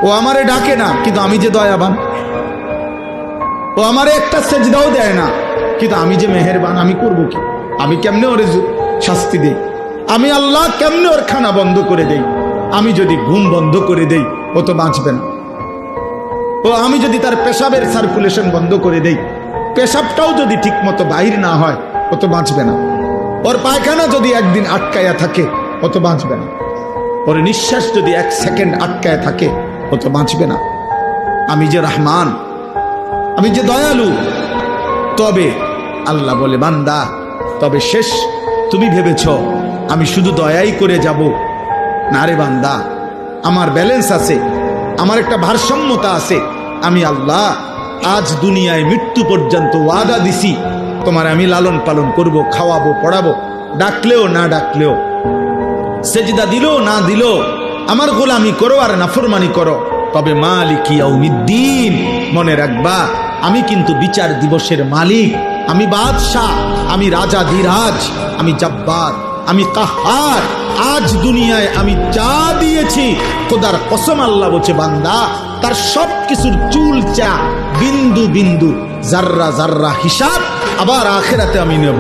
ও আমারে ডাকে না, কিন্তু আমি যে দয়াবান। ও আমারে একটা সেজদাও দেয় না, কিন্তু আমি যে মেহেরবান। আমি করব কি? আমি কেমনে ওরে শাস্তি দেই? আমি আল্লাহ কেমনে ওর খানা বন্ধ করে দেই? আমি যদি ঘুম বন্ধ করে দেই, ও তো বাঁচবে না। ও আমি যদি তার পেশাবের সার্কুলেশন বন্ধ করে দেই, পেশাবটাও যদি ঠিক মতো বাহির না হয়, ও তো বাঁচবে না। ওর পায়খানা যদি একদিন আটকায়া থাকে, ও তো বাঁচবে না। ওর নিঃশ্বাস যদি 1 সেকেন্ড আটকায় থাকে, ও তো বাঁচবে না। আমি যে রহমান, আমি যে দয়ালু। তবে আল্লাহ বলে, বান্দা তবে শেষ তুমি ভেবেছ আমি শুধু দয়াই করে যাব? না রে বান্দা, আমার ব্যালেন্স আছে, আমার একটা ভারসাম্যতা আছে। আমি আল্লাহ আজ দুনিয়ায় মৃত্যু পর্যন্ত ওয়াদা দিছি, তোমার আমি লালন পালন করব, খাওয়াবো, পড়াবো, ডাকলেও না ডাকলেও, সেজদা দিল না দিল, আমার গোলামি করো আর নাফরমানি করো। তবে মালিক ইয়াউমিদ্দিন, মনে রাখবা আমি কিন্তু বিচার দিবসের মালিক, আমি বাদশাহ, আমি রাজা ধীরাজ, আমি জব্বার, আমি কাহার। আজ দুনিয়ায় আমি যা দিয়েছি, খোদার কসম আল্লাহ বলছে, বান্দা তার সব কিছুর চুলচা বিন্দু বিন্দু জাররা জাররা হিসাব আবার আখিরাতে আমি নেব।